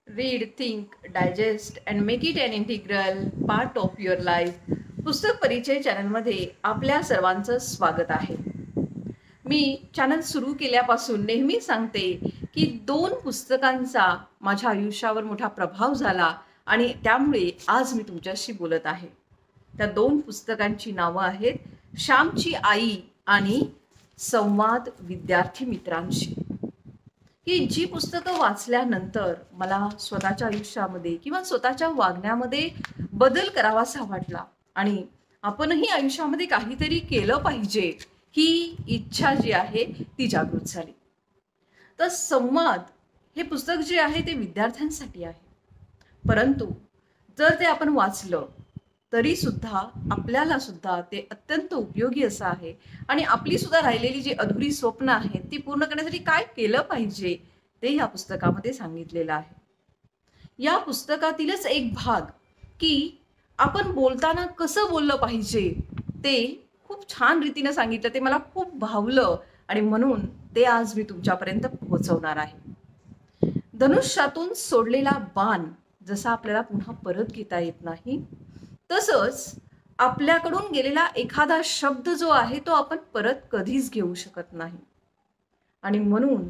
Read, think, digest and make it an integral part of your life. पुस्तक परिचय चॅनलमध्ये आपल्या सर्वांचं स्वागत आहे. मी चॅनल सुरू केल्यापासून नेहमी सांगते की 2 पुस्तकांचा माझ्या आयुष्यावर मोठा प्रभाव झाला आणि त्यामुळे आज मी तुमच्याशी बोलत आहे. त्या 2 पुस्तकांची नावं आहेत श्यामची आई आणि संवाद विद्यार्थी मित्रांशी. की जी पुस्तकं वाचल्यानंतर मला स्वतःच्या आयुष्यामध्ये किंवा स्वतःच्या वागण्यामध्ये बदल करावासा वाटला आणि आपणही आयुष्यामध्ये काहीतरी केलं पाहिजे ही इच्छा जी आहे ती जागृत झाली. तर संवाद हे पुस्तक जे आहे ते विद्यार्थ्यांसाठी आहे, परंतु जर ते आपण वाचलं तरी सुद्धा आपल्याला सुद्धा ते अत्यंत उपयोगी असं आहे आणि आपली सुद्धा राहिलेली जी अधुरी स्वप्न आहेत ती पूर्ण करण्यासाठी काय केलं पाहिजे ते या पुस्तकामध्ये सांगितलेलं आहे. या पुस्तकातीलच एक भाग की आपण बोलताना कसं बोललं पाहिजे ते खूप छान रीतीने सांगितलं. ते मला खूप भावलं आणि म्हणून ते आज मी तुमच्यापर्यंत पोहोचवणार आहे. धनुष्यातून सोडलेला बाण जसा आपल्याला पुन्हा परत घेता येत नाही, तसंच आपल्याकडून गेलेला एखादा शब्द जो आहे तो आपण परत कधीच घेऊ शकत नाही. आणि म्हणून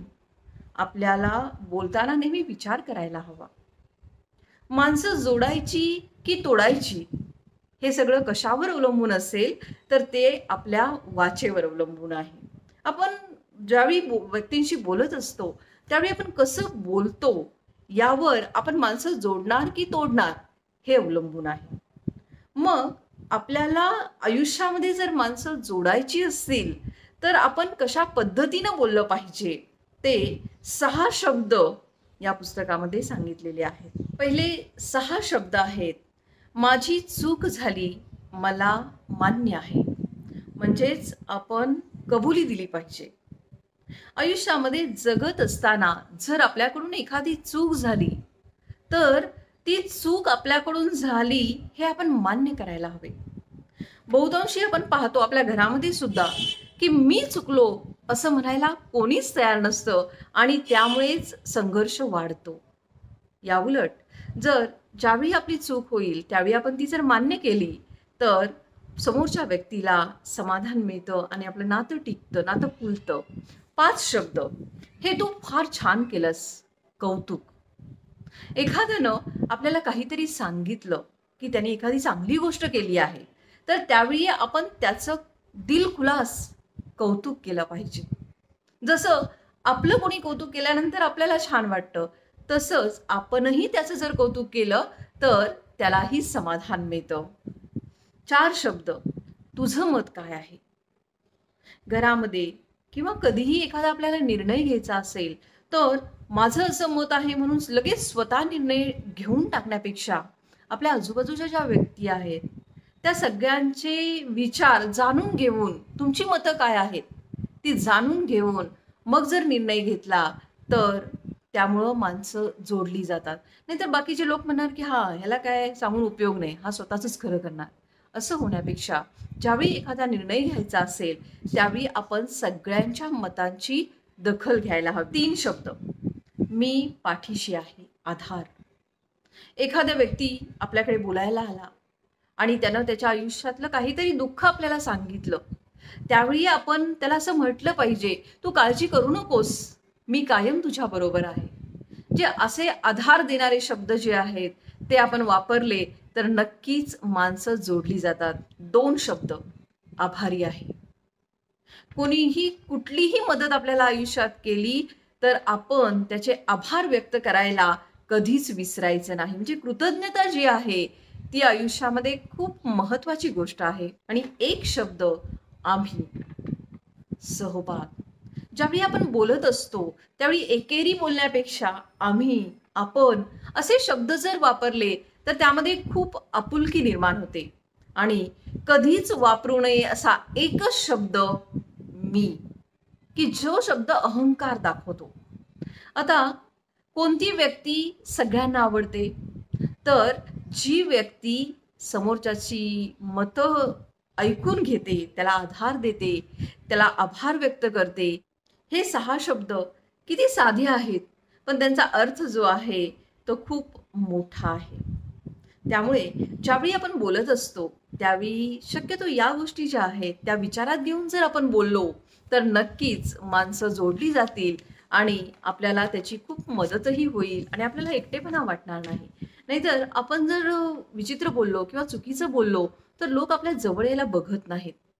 आपल्याला बोलताना नेहमी विचार करायला हवा. माणसं जोडायची की तोडायची हे सगळं कशावर अवलंबून असेल तर ते आपल्या वाचेवर अवलंबून आहे. आपण ज्यावेळी व्यक्तींशी बोलत असतो त्यावेळी आपण कसं बोलतो यावर आपण माणसं जोडणार की तोडणार हे अवलंबून आहे. मग आपल्याला आयुष्यामध्ये जर माणसं जोडायची असतील तर आपण कशा पद्धतीनं बोललं पाहिजे ते 6 शब्द या पुस्तकामध्ये सांगितलेले आहेत. पहिले 6 शब्द आहेत. माझी चूक झाली, मला मान्य आहे. म्हणजेच आपण कबुली दिली पाहिजे. आयुष्यामध्ये जगत असताना जर आपल्याकडून एखादी चूक झाली तर ती चूक आपल्याकडून झाली हे आपण मान्य करायला हवे. बहुतांशी आपण पाहतो आपल्या घरामध्ये सुद्धा की मी चुकलो असं म्हणायला कोणीच तयार नसतं आणि त्यामुळेच संघर्ष वाढतो. याउलट जर ज्यावेळी आपली चूक होईल त्यावेळी आपण ती जर मान्य केली तर समोरच्या व्यक्तीला समाधान मिळतं आणि आपलं नातं टिकतं, नातं फुलतं. 5 शब्द. हे तू फार छान केलंस, कौतुक. एखाद्यानं आपल्याला काहीतरी सांगितलं की त्याने एखादी चांगली गोष्ट केली आहे तर त्यावेळी आपण त्याचं दिलखुलास कौतुक केलं पाहिजे. जसं आपलं कोणी कौतुक केल्यानंतर आपल्याला छान वाटतं तसंच आपणही त्याचं जर कौतुक केलं तर त्यालाही समाधान मिळतं. 4 शब्द. तुझं मत काय आहे? घरामध्ये किंवा कधीही एखादा आपल्याला निर्णय घ्यायचा असेल तर माझं असं मत आहे म्हणून लगेच स्वतः निर्णय घेऊन टाकण्यापेक्षा आपल्या आजूबाजूच्या ज्या व्यक्ती आहेत त्या सगळ्यांचे विचार जाणून घेऊन तुमची मतं काय आहेत ती जाणून घेऊन मग जर निर्णय घेतला तर त्यामुळं माणसं जोडली जातात. नाहीतर बाकीचे लोक म्हणणार की हा ह्याला काय सांगून उपयोग नाही, हा स्वतःच खरं करणार. असं होण्यापेक्षा ज्यावेळी एखादा निर्णय घ्यायचा असेल त्यावेळी आपण सगळ्यांच्या मतांची दखल घ्यायला हवी. 3 शब्द. मी पाठीशी आहे, आधार. एखादा व्यक्ती आपल्याकडे बोलायला आला आणि त्यानं त्याच्या आयुष्यातलं काहीतरी दुःख आपल्याला सांगितलं त्यावेळी आपण त्याला असं म्हटलं पाहिजे, तू काळजी करू नकोस, मी कायम तुझ्या बरोबर आहे. जे असे आधार देणारे शब्द जे आहेत ते आपण वापरले तर नक्कीच माणसं जोडली जातात. 2 शब्द. आभारी आहे. कोणीही कुठलीही मदत आपल्याला आयुष्यात केली तर आपण त्याचे आभार व्यक्त करायला कधीच विसरायचं नाही. म्हणजे कृतज्ञता जी आहे ती आयुष्यामध्ये खूप महत्वाची गोष्ट आहे. आणि 1 शब्द. आम्ही. सहभाग. ज्यावेळी आपण बोलत असतो त्यावेळी एकेरी बोलण्यापेक्षा आम्ही, आपण असे शब्द जर वापरले तर त्यामध्ये खूप आपुलकी निर्माण होते. आणि कधीच वापरू नये असा एकच शब्द मी, की जो शब्द अहंकार दाखवतो. आता कोणती व्यक्ती सगळ्यांना आवडते तर जी व्यक्ती समोरच्याची मतं ऐकून घेते, त्याला आधार देते, त्याला आभार व्यक्त करते. हे 6 शब्द किती साधे आहेत पण त्यांचा अर्थ जो आहे तो खूप मोठा आहे. त्यामुळे ज्यावेळी आपण बोलत असतो, त्यावेळी शक्यतो या गोष्टी ज्या आहेत, त्या विचारात घेऊन जर आपण बोललो, तर नक्कीच माणसं जोडली जातील आणि आपल्याला त्याची खूप मदतही होईल आणि आपल्याला एकटेपणा वाटणार नाही. नाहीतर आपण जर विचित्र बोललो किंवा चुकीचं बोललो, तर लोक आपल्या जवळ यायला बघत नाहीत.